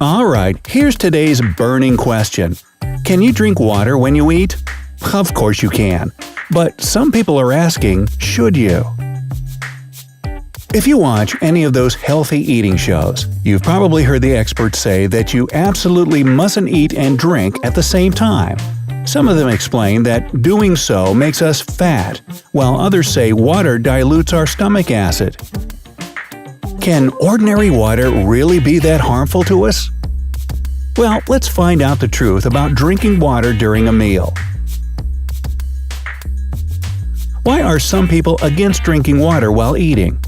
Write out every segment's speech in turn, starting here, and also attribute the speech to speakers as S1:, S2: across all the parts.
S1: Alright, here's today's burning question. Can you drink water when you eat? Of course you can. But some people are asking, should you? If you watch any of those healthy eating shows, you've probably heard the experts say that you absolutely mustn't eat and drink at the same time. Some of them explain that doing so makes us fat, while others say water dilutes our stomach acid. Can ordinary water really be that harmful to us? Well, let's find out the truth about drinking water during a meal. Why are some people against drinking water while eating?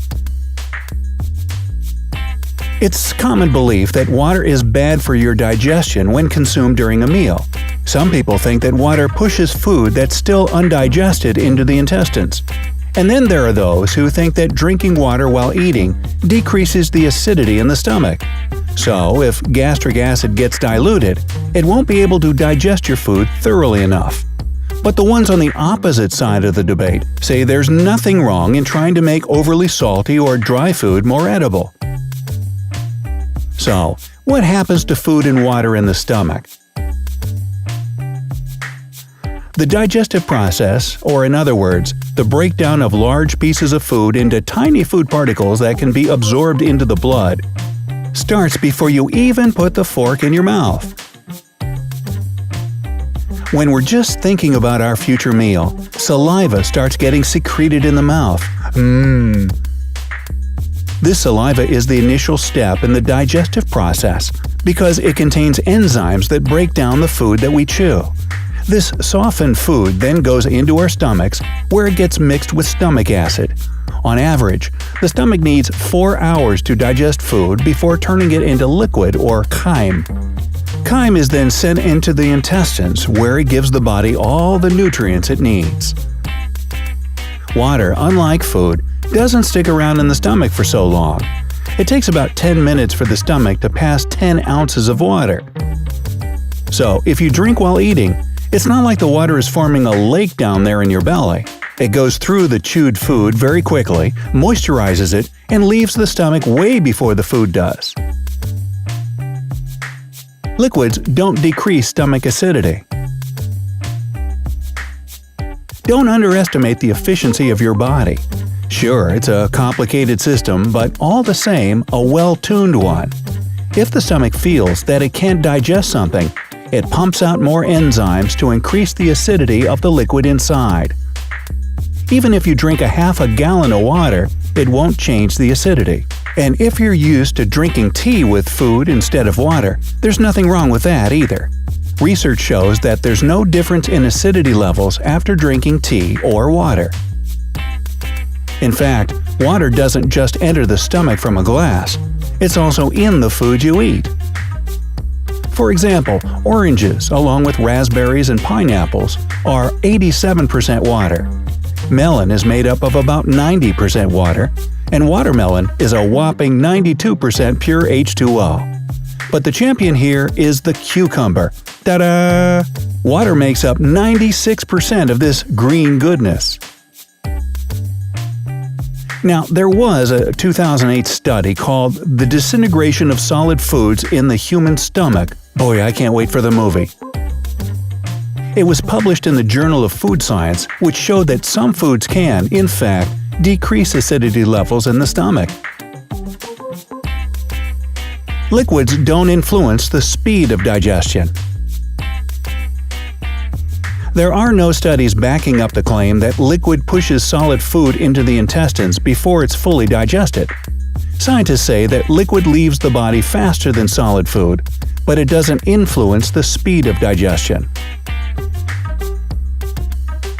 S1: It's common belief that water is bad for your digestion when consumed during a meal. Some people think that water pushes food that's still undigested into the intestines. And then there are those who think that drinking water while eating decreases the acidity in the stomach. So, if gastric acid gets diluted, it won't be able to digest your food thoroughly enough. But the ones on the opposite side of the debate say there's nothing wrong in trying to make overly salty or dry food more edible. So, what happens to food and water in the stomach? The digestive process, or in other words, the breakdown of large pieces of food into tiny food particles that can be absorbed into the blood, starts before you even put the fork in your mouth. When we're just thinking about our future meal, saliva starts getting secreted in the mouth. This saliva is the initial step in the digestive process because it contains enzymes that break down the food that we chew. This softened food then goes into our stomachs where it gets mixed with stomach acid. On average, the stomach needs 4 hours to digest food before turning it into liquid or chyme. Chyme is then sent into the intestines where it gives the body all the nutrients it needs. Water, unlike food, doesn't stick around in the stomach for so long. It takes about 10 minutes for the stomach to pass 10 ounces of water. So, if you drink while eating, it's not like the water is forming a lake down there in your belly. It goes through the chewed food very quickly, moisturizes it, and leaves the stomach way before the food does. Liquids don't decrease stomach acidity. Don't underestimate the efficiency of your body. Sure, it's a complicated system, but all the same, a well-tuned one. If the stomach feels that it can't digest something, it pumps out more enzymes to increase the acidity of the liquid inside. Even if you drink a half a gallon of water, it won't change the acidity. And if you're used to drinking tea with food instead of water, there's nothing wrong with that either. Research shows that there's no difference in acidity levels after drinking tea or water. In fact, water doesn't just enter the stomach from a glass, it's also in the food you eat. For example, oranges, along with raspberries and pineapples, are 87% water. Melon is made up of about 90% water, and watermelon is a whopping 92% pure H2O. But the champion here is the cucumber. Ta-da! Water makes up 96% of this green goodness. Now, there was a 2008 study called The Disintegration of Solid Foods in the Human Stomach. Boy, I can't wait for the movie. It was published in the Journal of Food Science, which showed that some foods can, in fact, decrease acidity levels in the stomach. Liquids don't influence the speed of digestion. There are no studies backing up the claim that liquid pushes solid food into the intestines before it's fully digested. Scientists say that liquid leaves the body faster than solid food, but it doesn't influence the speed of digestion.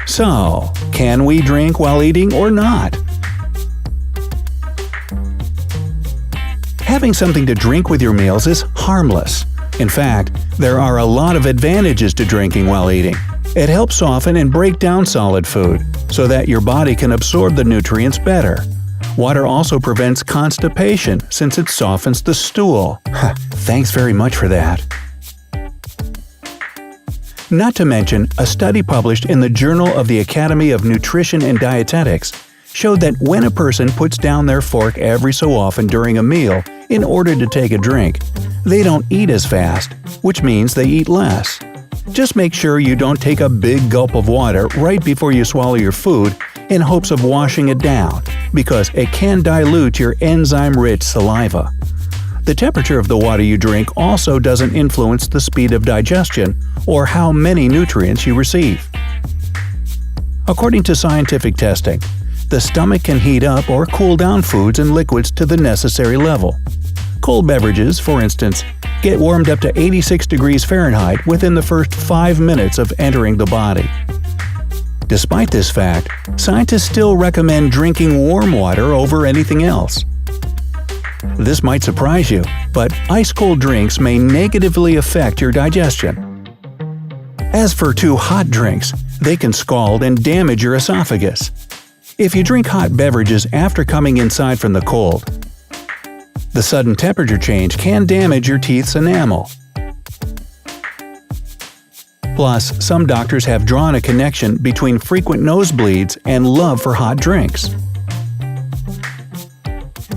S1: So, can we drink while eating or not? Having something to drink with your meals is harmless. In fact, there are a lot of advantages to drinking while eating. It helps soften and break down solid food, so that your body can absorb the nutrients better. Water also prevents constipation since it softens the stool. Thanks very much for that. Not to mention, a study published in the Journal of the Academy of Nutrition and Dietetics showed that when a person puts down their fork every so often during a meal, in order to take a drink. They don't eat as fast, which means they eat less. Just make sure you don't take a big gulp of water right before you swallow your food in hopes of washing it down, because it can dilute your enzyme-rich saliva. The temperature of the water you drink also doesn't influence the speed of digestion or how many nutrients you receive. According to scientific testing, the stomach can heat up or cool down foods and liquids to the necessary level. Cold beverages, for instance, get warmed up to 86 degrees Fahrenheit within the first 5 minutes of entering the body. Despite this fact, scientists still recommend drinking warm water over anything else. This might surprise you, but ice-cold drinks may negatively affect your digestion. As for too hot drinks, they can scald and damage your esophagus. If you drink hot beverages after coming inside from the cold, the sudden temperature change can damage your teeth's enamel. Plus, some doctors have drawn a connection between frequent nosebleeds and love for hot drinks.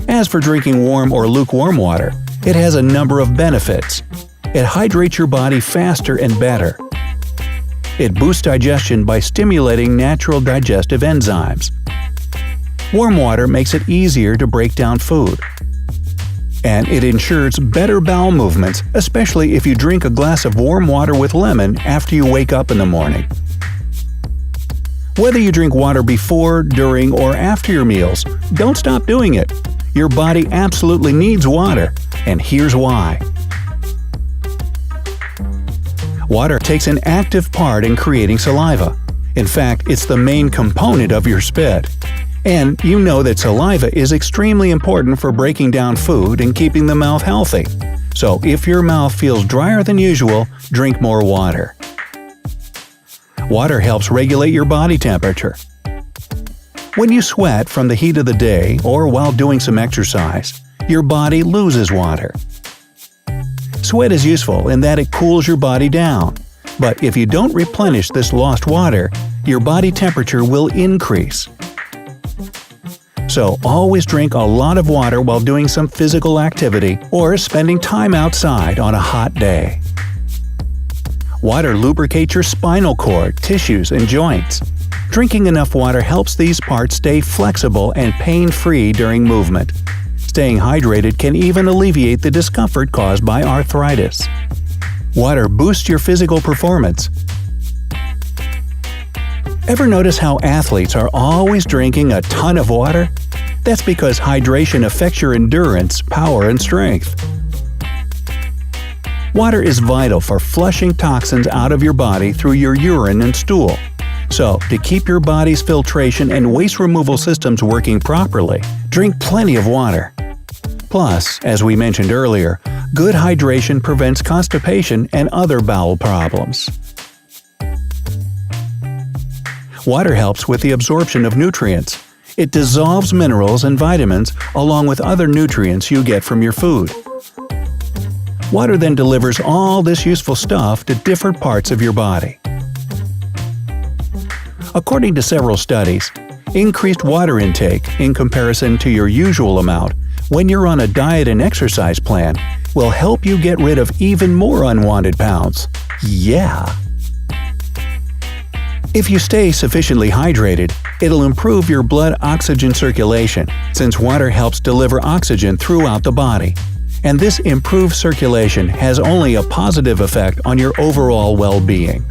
S1: As for drinking warm or lukewarm water, it has a number of benefits. It hydrates your body faster and better. It boosts digestion by stimulating natural digestive enzymes. Warm water makes it easier to break down food. And it ensures better bowel movements, especially if you drink a glass of warm water with lemon after you wake up in the morning. Whether you drink water before, during, or after your meals, don't stop doing it. Your body absolutely needs water, and here's why. Water takes an active part in creating saliva. In fact, it's the main component of your spit. And you know that saliva is extremely important for breaking down food and keeping the mouth healthy. So if your mouth feels drier than usual, drink more water. Water helps regulate your body temperature. When you sweat from the heat of the day or while doing some exercise, your body loses water. Sweat is useful in that it cools your body down, but if you don't replenish this lost water, your body temperature will increase. So always drink a lot of water while doing some physical activity or spending time outside on a hot day. Water lubricates your spinal cord, tissues, and joints. Drinking enough water helps these parts stay flexible and pain-free during movement. Staying hydrated can even alleviate the discomfort caused by arthritis. Water boosts your physical performance. Ever notice how athletes are always drinking a ton of water? That's because hydration affects your endurance, power, and strength. Water is vital for flushing toxins out of your body through your urine and stool. So, to keep your body's filtration and waste removal systems working properly, drink plenty of water. Plus, as we mentioned earlier, good hydration prevents constipation and other bowel problems. Water helps with the absorption of nutrients. It dissolves minerals and vitamins along with other nutrients you get from your food. Water then delivers all this useful stuff to different parts of your body. According to several studies, increased water intake in comparison to your usual amount when you're on a diet and exercise plan will help you get rid of even more unwanted pounds. Yeah! If you stay sufficiently hydrated, it'll improve your blood oxygen circulation, since water helps deliver oxygen throughout the body. And this improved circulation has only a positive effect on your overall well-being.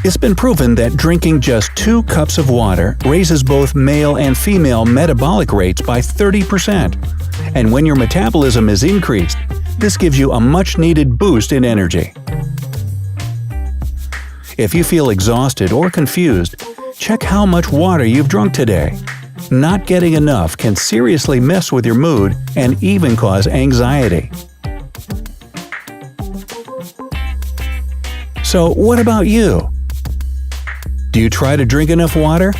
S1: It's been proven that drinking just 2 cups of water raises both male and female metabolic rates by 30%. And when your metabolism is increased, this gives you a much-needed boost in energy. If you feel exhausted or confused, check how much water you've drunk today. Not getting enough can seriously mess with your mood and even cause anxiety. So what about you? Do you try to drink enough water?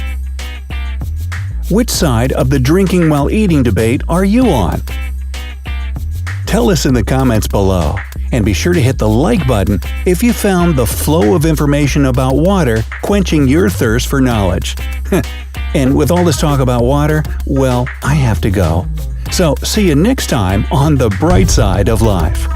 S1: Which side of the drinking while eating debate are you on? Tell us in the comments below, and be sure to hit the like button if you found the flow of information about water quenching your thirst for knowledge. And with all this talk about water, well, I have to go. So see you next time on the bright side of life.